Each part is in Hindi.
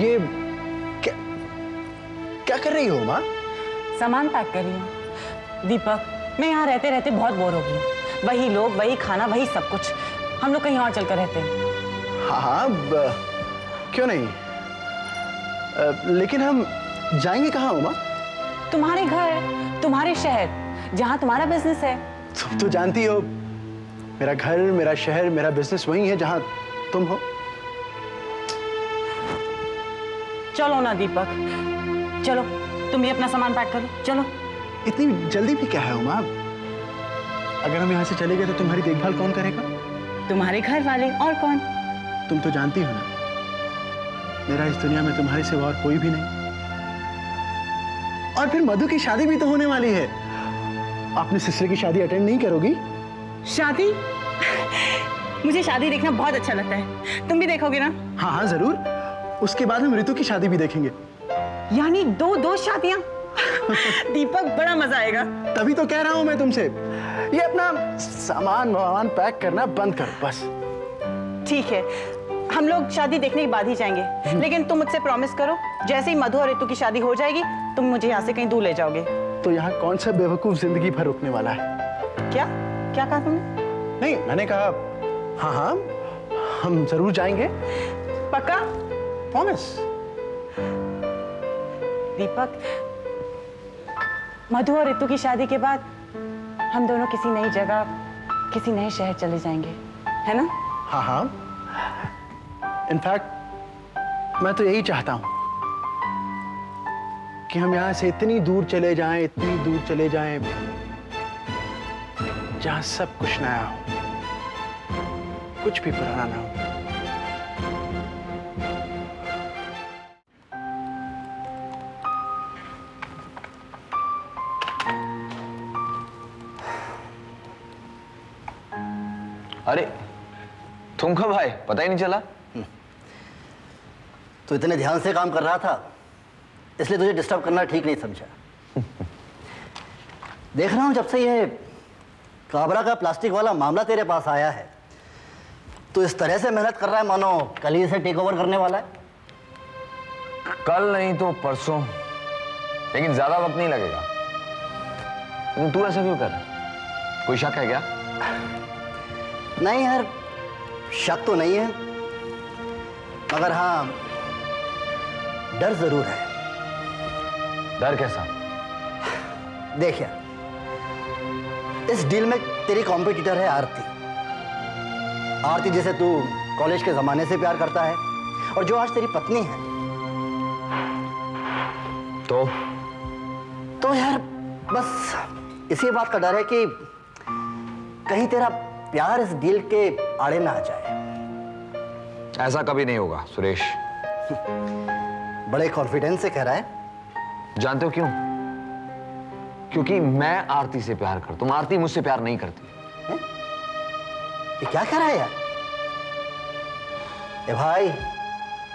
ये क्या क्या कर रही हो माँ? सामान पैक कर रही हूँ। दीपक, मैं यहाँ रहते रहते बहुत बोर हो गई हूँ। वही लोग, वही खाना, वही सब कुछ। हम लोग कहीं और चलकर रहते हैं। हाँ, क्यों नहीं? लेकिन हम जाएंगे कहाँ उमा? तुम्हारे घर, तुम्हारे शहर, जहाँ तुम्हारा बिजनेस है। तुम तो जानती हो मेरा घर, मेरा शहर, मेरा बिजनेस वही है जहाँ तुम हो। चलो ना दीपक, चलो तुम भी अपना सामान पैक करो, चलो। इतनी जल्दी भी क्या है उमा? अगर हम यहाँ से चले गए तो तुम्हारी देखभाल कौन करेगा? तुम्हारे घर वाले, और कौन? तुम तो जानती हो ना, मेरा इस दुनिया में तुम्हारे सिवा और कोई भी नहीं। और फिर मधु की शादी भी तो होने वाली है। अपने सिस्टर की शादी अटेंड नहीं करोगी? शादी? मुझे शादी देखना बहुत अच्छा लगता है। तुम भी देखोगे ना? हाँ हाँ जरूर। उसके बाद हम ऋतु की शादी भी देखेंगे। यानी दो शादियां? दीपक, बड़ा मजा आएगा। तभी तो कह रहा हूं मैं तुमसे, ये अपना सामान पैक करना बंद करो बस। ठीक है, हम लोग शादी देखने के बाद ही जाएंगे। लेकिन तुम मुझसे प्रॉमिस करो, जैसे ही मधु और ऋतु की शादी हो जाएगी, तुम मुझे यहाँ से कहीं दूर ले जाओगे। तो यहाँ कौन सा बेवकूफ जिंदगी भर रुकने वाला है? क्या क्या कहा तुमने? नहीं, मैंने कहा हाँ हाँ, हम जरूर जाएंगे। पक्का? प्रॉमिस। दीपक, मधु और ऋतु की शादी के बाद हम दोनों किसी नई जगह, किसी नए शहर चले जाएंगे, है ना? हाँ हाँ, इनफैक्ट मैं तो यही चाहता हूं कि हम यहां से इतनी दूर चले जाएं, इतनी दूर चले जाएं जहां सब कुछ नया हो, कुछ भी पुराना ना हो। अरे तुम कब आए? पता ही नहीं चला। तो इतने ध्यान से काम कर रहा था, इसलिए तुझे डिस्टर्ब करना ठीक नहीं समझा। देख रहा हूं जब से ये काबरा का प्लास्टिक वाला मामला तेरे पास आया है, तो इस तरह से मेहनत कर रहा है मानो कल ही इसे टेक ओवर करने वाला है। कल नहीं तो परसों, लेकिन ज्यादा वक्त नहीं लगेगा। लेकिन तू ऐसा क्यों कर रहा है? कोई शक है क्या? नहीं यार, शक तो नहीं है, मगर हाँ डर जरूर है। डर कैसा? देख यार, इस डील में तेरी कॉम्पिटिटर है आरती। आरती जिसे तू कॉलेज के जमाने से प्यार करता है और जो आज तेरी पत्नी है। तो यार बस इसी बात का डर है कि कहीं तेरा प्यार इस डील के आड़े ना आ जाए। ऐसा कभी नहीं होगा सुरेश। बड़े कॉन्फिडेंस से कह रहा है। जानते हो क्यों? क्योंकि मैं आरती से प्यार करता हूं, आरती मुझसे प्यार नहीं करती। ये क्या कह रहा है यार? ए भाई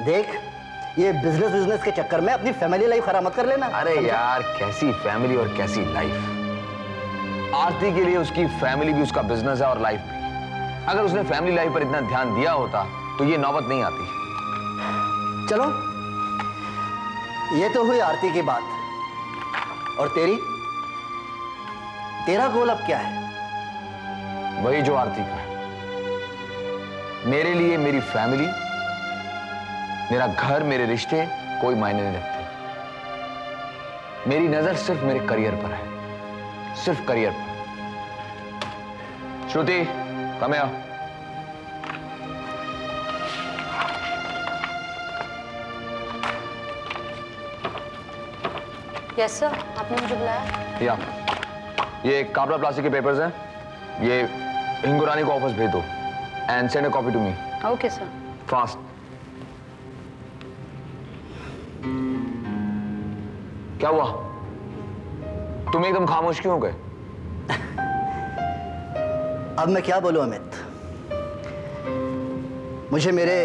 देख, ये बिजनेस के चक्कर में अपनी फैमिली लाइफ खराब मत कर लेना। अरे यार, कैसी फैमिली और कैसी लाइफ? आरती के लिए उसकी फैमिली भी उसका बिजनेस है और लाइफ भी। अगर उसने फैमिली लाइफ पर इतना ध्यान दिया होता तो ये नौबत नहीं आती। चलो, ये तो हुई आरती की बात। और तेरा गोल अब क्या है? वही जो आरती का है। मेरे लिए मेरी फैमिली, मेरा घर, मेरे रिश्ते कोई मायने नहीं रखते। मेरी नजर सिर्फ मेरे करियर पर है, सिर्फ करियर पर। श्रुति, कम हियर। यस सर, आपने मुझे बुलाया? या, ये काबरा प्लास्टिक के पेपर्स हैं। ये हिंगुरानी को ऑफिस भेज दो and send a copy to me. Okay sir. Fast. क्या हुआ? तुम एकदम खामोश क्यों हो गए? अब मैं क्या बोलूं अमित, मुझे मेरे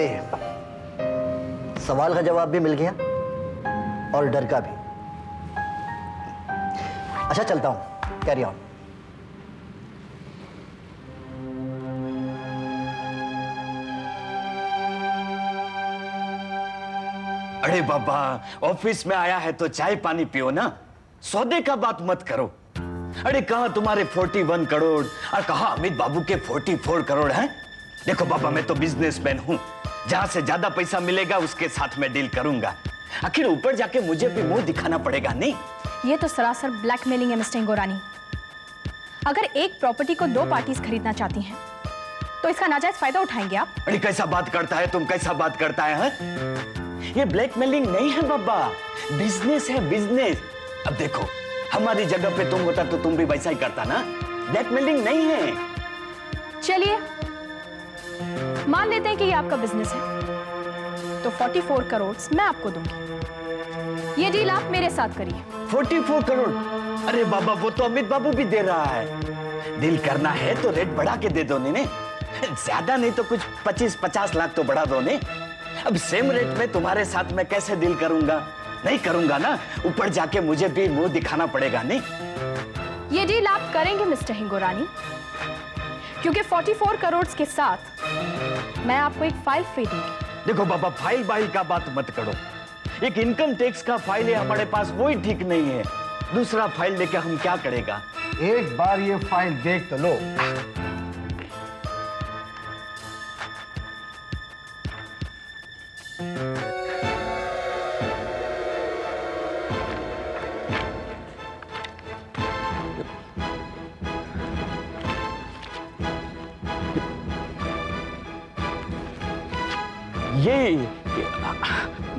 सवाल का जवाब भी मिल गया और डर का भी। अच्छा चलता हूं, कैरी ऑन। अरे बाबा, ऑफिस में आया है तो चाय पानी पियो ना, सौदे का बात मत करो। अरे कहा तुम्हारे 41 करोड़ और कहा अमित बाबू के 44 करोड़ हैं। देखो बाबा, मैं तो बिजनेसमैन हूं, जहां से ज्यादा पैसा मिलेगा उसके साथ मैं डील करूंगा। आखिर ऊपर जाके मुझे भी मुंह दिखाना पड़ेगा नहीं? ये तो सरासर ब्लैकमेलिंग है मिस्टर हिंगोरानी। अगर एक प्रॉपर्टी को 2 पार्टीज खरीदना चाहती हैं, तो इसका नाजायज फायदा उठाएंगे आप। अरे कैसा बात करता है तुम, कैसा बात करता है? ये ब्लैकमेलिंग नहीं है बाबा, बिजनेस है, बिजनेस। अब देखो, हमारी जगह पे तुम होता तो तुम भी वैसा ही करता ना। ब्लैकमेलिंग नहीं है। चलिए मान लेते हैं कि ये आपका बिजनेस है, तो 44 करोड़ मैं आपको दूंगी। ये डील आप मेरे साथ करिए। 44 करोड़? अरे बाबा, वो तो अमित बाबू भी दे रहा है। डील करना है तो रेट बढ़ा के दे दो ने, ज्यादा नहीं तो कुछ 25-50 लाख तो बढ़ा दो ने। अब सेम रेट में तुम्हारे साथ मैं कैसे डील करूंगा? नहीं करूंगा ना, ऊपर जाके मुझे भी मुंह दिखाना पड़ेगा नहीं। ये डील आप करेंगे मिस्टर हिंगोरानी, क्योंकि 44 करोड़ के साथ मैं आपको एक फाइल फ्री दूंगी। देखो बाबा, फाइल बाइल का बात मत करो। एक इनकम टैक्स का फाइल है हमारे पास, वही ठीक नहीं है। दूसरा फाइल लेके हम क्या करेगा? एक बार ये फाइल देख तो लो।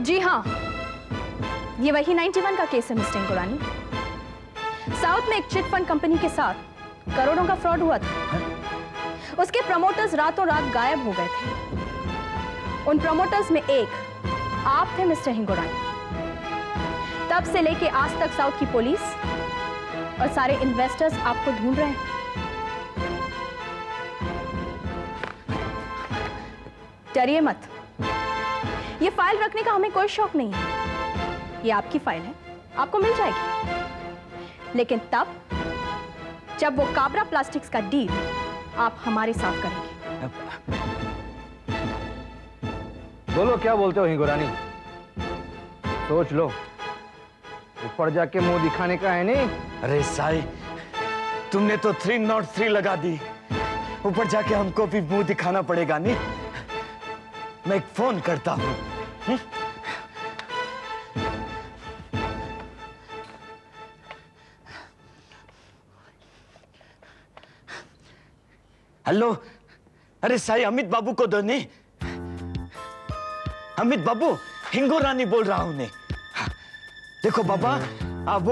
जी हाँ, ये वही 91 का केस है मिस्टर हिंगोरानी। साउथ में एक चिट फंड कंपनी के साथ करोड़ों का फ्रॉड हुआ था। उसके प्रमोटर्स रातों रात गायब हो गए थे। उन प्रमोटर्स में एक आप थे मिस्टर हिंगोरानी। तब से लेके आज तक साउथ की पुलिस और सारे इन्वेस्टर्स आपको ढूंढ रहे हैं। डरिए मत, ये फाइल रखने का हमें कोई शौक नहीं है। ये आपकी फाइल है, आपको मिल जाएगी, लेकिन तब जब वो काबरा प्लास्टिक्स का डील आप हमारे साथ करेंगे। बोलो, क्या बोलते हो हिंगोरानी? सोच लो, ऊपर जाके मुंह दिखाने का है नहीं। अरे साई, तुमने तो 303 लगा दी, ऊपर जाके हमको भी मुंह दिखाना पड़ेगा नहीं। मैं एक फोन करता हूं। हेलो, अरे साई, अमित बाबू को दो ने। अमित बाबू, हिंगोरानी बोल रहा हूं ने। देखो बाबा, अब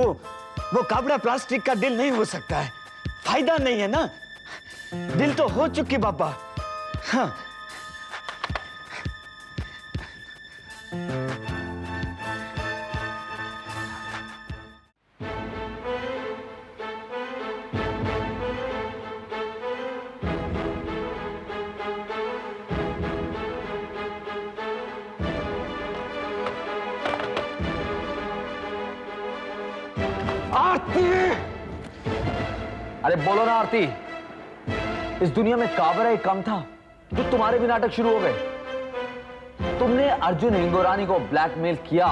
वो काबड़ा प्लास्टिक का डील नहीं हो सकता है, फायदा नहीं है ना। डील तो हो चुकी बाबा। हाँ, आरती! अरे बोलो ना आरती, इस दुनिया में काबरा एक कम था जो तुम्हारे भी नाटक शुरू हो गए। तुमने अर्जुन हिंगोरानी को ब्लैकमेल किया।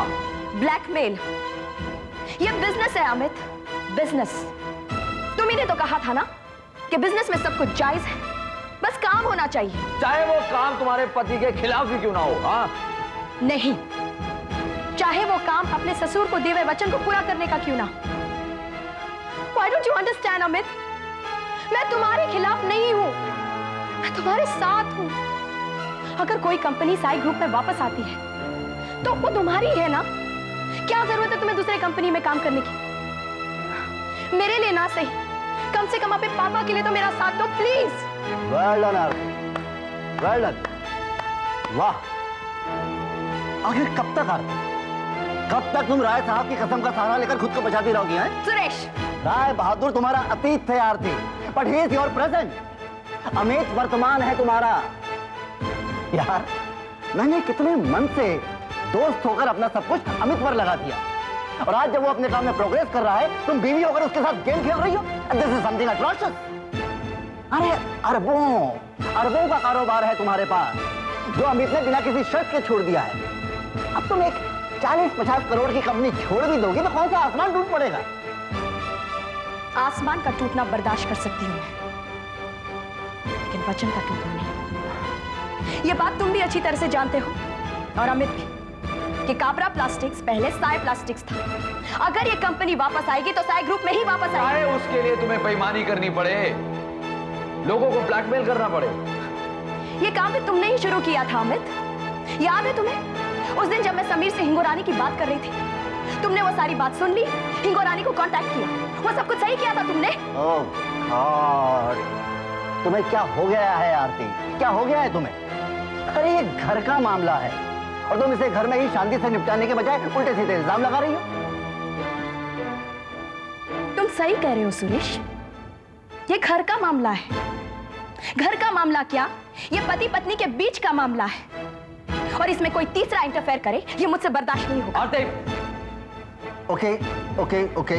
ब्लैकमेल? ये बिजनेस है अमित, बिजनेस। तुम ही ने तो कहा था ना कि बिजनेस में सब कुछ जायज है, बस काम होना चाहिए। चाहे वो काम तुम्हारे पति के खिलाफ ही क्यों ना हो। हाँ, नहीं, चाहे वो काम अपने ससुर को दिए हुए वचन को पूरा करने का क्यों ना। Why don't you understand, Amit? मैं तुम्हारे खिलाफ नहीं हूं, मैं तुम्हारे साथ हूं। अगर कोई कंपनी साई ग्रुप में वापस आती है तो वो तुम्हारी है ना। क्या जरूरत है तुम्हें दूसरे कंपनी में काम करने की? मेरे लिए ना सही, कम से कम अपने पापा के लिए तो मेरा साथ दो please. Well done Aarti, well done. वाह, आखिर कब तक आरती, कब तक तुम राय साहब की कसम का सहारा लेकर खुद को बचाती रहोगी? हैं सुरेश, राय बहादुर तुम्हारा अतीत थे Aarti, but he is your present. Amit वर्तमान है तुम्हारा। यार, मैंने कितने मन से दोस्त होकर अपना सब कुछ अमित पर लगा दिया, और आज जब वो अपने काम में प्रोग्रेस कर रहा है, तुम बीवी होकर उसके साथ गेम खेल रही हो। This is something atrocious. अरे अरबों का कारोबार है तुम्हारे पास, जो अमित ने बिना किसी शर्त के छोड़ दिया है। अब तुम एक 40-50 करोड़ की कंपनी छोड़ भी दोगे तो कौन सा आसमान टूट पड़ेगा? आसमान का टूटना बर्दाश्त कर सकती हूँ मैं, लेकिन वचन का टूटना नहीं। ये बात तुम भी अच्छी तरह से जानते हो और अमित भी कि काबरा प्लास्टिक्स पहले साय प्लास्टिक्स था। अगर ये कंपनी वापस आएगी तो साय ग्रुप में ही वापस आएगी। उसके लिए तुम्हें बेईमानी करनी पड़े, लोगों को ब्लैकमेल करना पड़े। ये काम भी तुमने ही शुरू किया था अमित, याद है तुम्हें? उस दिन जब मैं समीर से हिंगोरानी की बात कर रही थी, तुमने वो सारी बात सुन ली, हिंगोरानी को कांटेक्ट किया, वो सब कुछ सही किया था तुमने। ओह गॉड, तुम्हें क्या हो गया है आरती? क्या हो गया है तुम्हें? अरे ये घर का मामला है और तुम इसे घर में ही शांति से निपटाने के बजाय उल्टे सीधे इल्जाम लगा रही हो। तुम सही कह रहे हो सुरेश, ये घर का मामला है। घर का मामला क्या, ये पति पत्नी के बीच का मामला है और इसमें कोई तीसरा इंटरफेयर करे ये मुझसे बर्दाश्त नहीं होगा। ओके ओके ओके,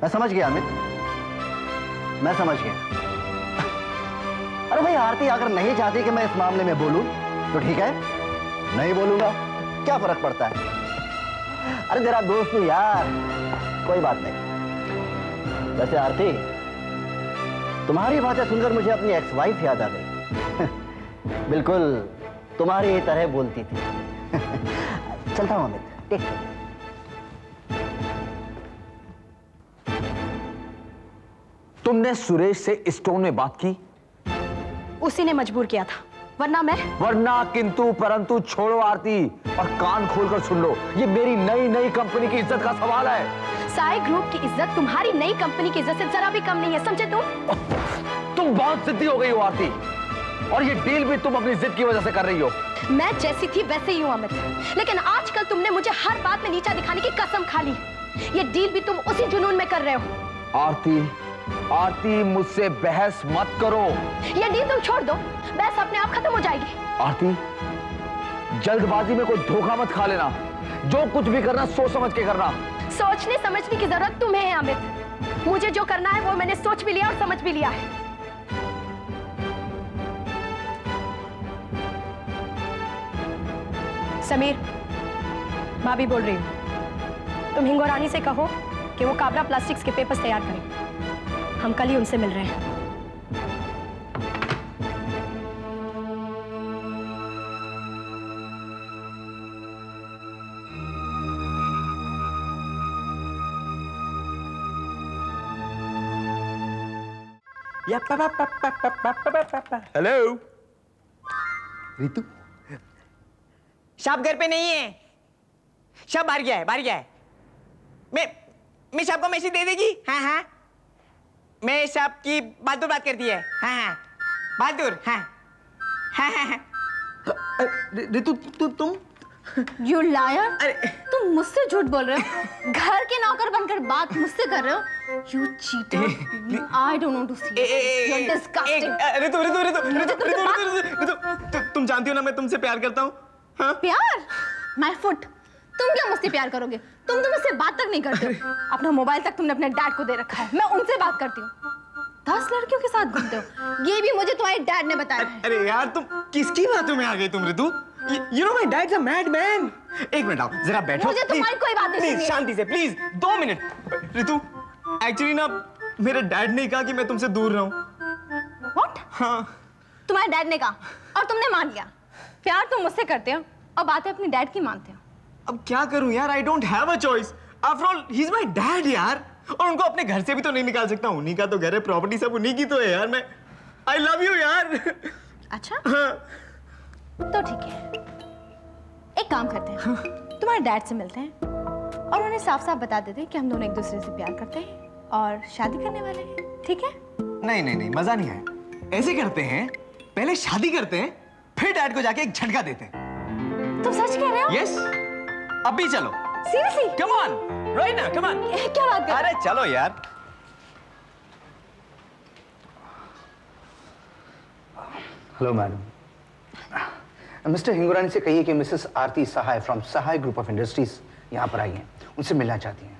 मैं समझ गया अमित, मैं समझ गया। अरे भाई आरती अगर नहीं चाहती कि मैं इस मामले में बोलूं तो ठीक है, नहीं बोलूंगा, क्या फर्क पड़ता है? अरे तेरा दोस्त हूं यार, कोई बात नहीं। वैसे आरती, तुम्हारी बातें सुनकर मुझे अपनी एक्स वाइफ याद आ गई। बिल्कुल तुम्हारी ही तरह बोलती थी। चलता हूं अमित, टेक केयर। तुमने सुरेश से इस टोन में बात की? उसी ने मजबूर किया था, वरना किंतु परंतु छोड़ो आरती और कान खोलकर सुन लो, ये मेरी नई कंपनी की इज्जत का सवाल है। साय ग्रुप की इज्जत तुम्हारी नई कंपनी की इज्जत से जरा भी कम नहीं है, समझे तुम? तुम बहुत जिद्दी हो गई हो आरती, और ये डील भी तुम अपनी जिद की वजह से कर रही हो। मैं जैसी थी वैसे ही हूं अमित, लेकिन आजकल तुमने मुझे हर बात में नीचा दिखाने की कसम खा ली। ये डील भी तुम उसी जुनून में कर रहे हो। आरती मुझसे बहस मत करो। ये डील तुम छोड़ दो, बहस अपने आप खत्म हो जाएगी। आरती, जल्दबाजी में कोई धोखा मत खा लेना, जो कुछ भी करना सोच समझ के करना। सोचने समझने की जरूरत तुम्हें है अमित, मुझे जो करना है वो मैंने सोच भी लिया और समझ भी लिया है। समीर, भाभी बोल रही हूँ, तुम हिंगोरानी से कहो कि वो काबरा प्लास्टिक्स के पेपर्स तैयार करें, हम कल ही उनसे मिल रहे हैं। हेलो रितु, शाप घर पे नहीं है, शाप बाहर गया है। मैं शाप को मैसेज दे देगी। हाँ, मैं शाप की बहादुर बात करती है। हाँ, बहादुर। हाँ। रितु तुम You liar! तुम मुझसे झूठ बोल रहे हो, घर के नौकर बनकर बात मुझसे कर रहे हो। You cheater! I don't want to see you. You're disgusting. Ritu, तुम जानती हो ना मैं तुमसे प्यार करता हूँ। हाँ? प्यार? My foot. तुम क्या मुझसे प्यार करोगे? तुम तो मुझसे बात तक नहीं करते हो। अपना मोबाइल तक तुमने अपने डैड को दे रखा है, मैं उनसे बात करती हूँ। 10 लड़कियों के साथ घूमते हो, ये भी मुझे तुम्हारे डैड ने बताया है। अरे यार, तुम किसकी बातों में आ गई तुम Ritu? You know my dad's a madman. एक मिनट आओ, जरा बैठो। मुझे तुम्हारी कोई बात नहीं सुननी है। शांति से प्लीज, 2 मिनट। रितु, एक्चुअली ना मेरे डैड ने कहा कि मैं तुमसे दूर रहूं। What? हाँ। तुम्हारे डैड ने कहा और तुमने मान लिया। प्यार तुम मुझसे करते हो और बातें अपनी डैड की मानते हो। अब क्या करूं यार, I don't have a choice. After all, he's my dad यार। और उनको अपने घर से भी तो नहीं निकाल सकता, उन्हीं का तो घर है, प्रॉपर्टी सब उन्हीं की तो है यार। मैं I love you यार। अच्छा? हाँ। तो ठीक है, एक काम करते हैं, तुम्हारे डैड से मिलते हैं और उन्हें साफ साफ बता देते हैं कि हम दोनों एक दूसरे से प्यार करते हैं और शादी करने वाले हैं, ठीक है? नहीं, मजा नहीं आया। ऐसे करते हैं, पहले शादी करते हैं, फिर डैड को जाके एक झटका देते हैं। तुम सच कह रहे हो? यस, अभी चलो। Seriously? Come on, right now, come on. क्या बात कर? अरे चलो यार। हेलो मैडम, मिस्टर हिंगोरानी से कहिए कि Mrs Aarti Sahay from Sahay group of industries यहाँ पर आई हैं, उनसे मिलना चाहती हैं।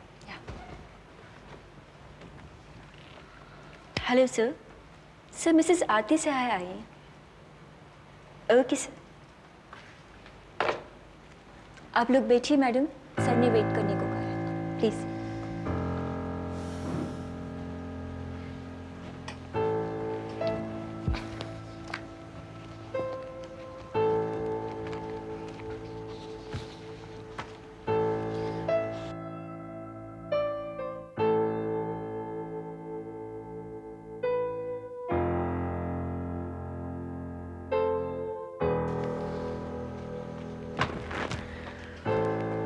हेलो सर, मिसेस आरती सहाय आई हैं। Okay sir. आप लोग बैठिए मैडम, सर ने वेट करने को कहा है, प्लीज।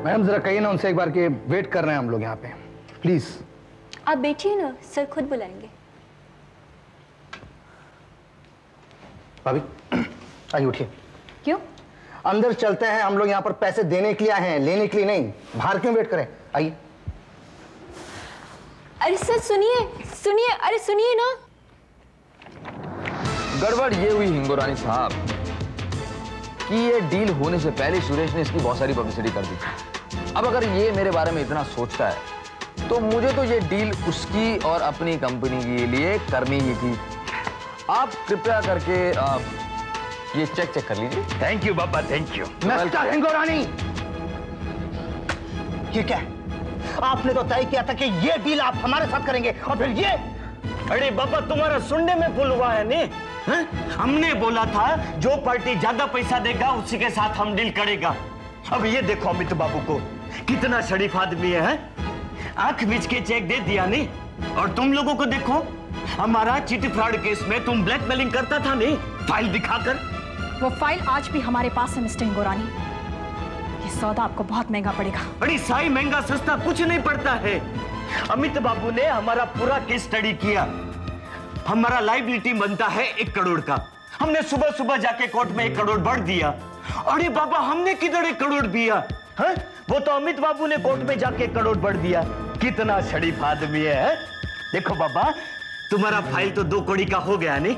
मैडम जरा कहिए ना उनसे एक बार के वेट कर रहे हैं हम लोग यहाँ पे, प्लीज। आप बैठिए ना, सर खुद बुलाएंगे। भाभी आइए, उठिए। क्यों? अंदर चलते हैं, हम लोग यहाँ पर पैसे देने के लिए आए हैं, लेने के लिए नहीं। बाहर क्यों वेट करें, आइए। अरे सर सुनिए सुनिए, अरे सुनिए ना। गड़बड़ ये हुई हिंगोरानी साहब कि ये डील होने से पहले सुरेश ने इसकी बहुत सारी पब्लिसिटी कर दी। अब अगर ये मेरे बारे में इतना सोचता है तो मुझे तो ये डील उसकी और अपनी कंपनी के लिए करनी ही थी। आप कृपया करके ये चेक कर लीजिए। Thank you Baba, thank you. Mister Hingorani, ये क्या है? आपने तो तय किया था कि ये डील आप हमारे साथ करेंगे और फिर ये। अरे बाबा तुम्हारा सुनने में भूल हुआ है नहीं? हमने बोला था जो पार्टी ज्यादा पैसा देगा उसी के साथ हम डील करेगा। अब ये देखो अमित बाबू को, कितना शरीफ आदमी है, आंख बीच के चेक दे दिया नहीं। और तुम लोगों को देखो, हमारा चिट फ्रॉड केस में तुम ब्लैकमेलिंग करता था नहीं, फाइल दिखाकर। वो फाइल आज भी हमारे पास है मिस्टर हिंगोरानी। ये सौदा आपको बहुत महंगा पड़ेगा। अरे साई, महंगा सस्ता कुछ नहीं पड़ता है। अमित बाबू ने हमारा पूरा केस स्टडी किया। हमारा लायबिलिटी बनता है 1 करोड़ का। हमने सुबह सुबह जाके कोर्ट में 1 करोड़ बढ़ दिया। अरे बाबा हमने किधर 1 करोड़ दिया है? वो तो अमित बाबू ने कोर्ट में जाके 1 करोड़ बढ़ दिया। कितना शरीफ आदमी है। देखो बाबा, तुम्हारा फाइल तो 2 करोड़ का हो गया नहीं?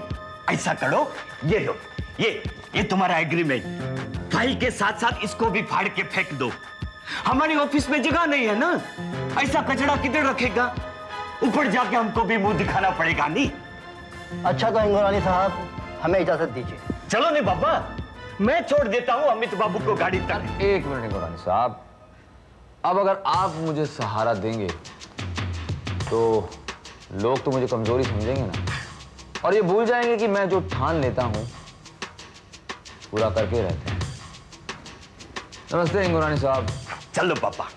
ऐसा करो, ये लो, ये तुम्हारा एग्रीमेंट। फाइल के साथ साथ इसको भी फाड़ के फेंक दो। हमारी ऑफिस में जगह नहीं है ना, ऐसा कचरा किधर रखेगा? ऊपर जाके हमको भी मुंह दिखाना पड़ेगा नहीं? अच्छा तो हिंगोरानी साहब, हमें इजाजत दीजिए। चलो नहीं बाबा, मैं छोड़ देता हूँ अमित बाबू को गाड़ी तक। 1 मिनट हिंगोरानी साहब, अब अगर आप मुझे सहारा देंगे तो लोग तो मुझे कमजोरी समझेंगे ना, और ये भूल जाएंगे कि मैं जो ठान लेता हूं पूरा करके रहते हैं। नमस्ते हिंगोरानी साहब। चलो पापा।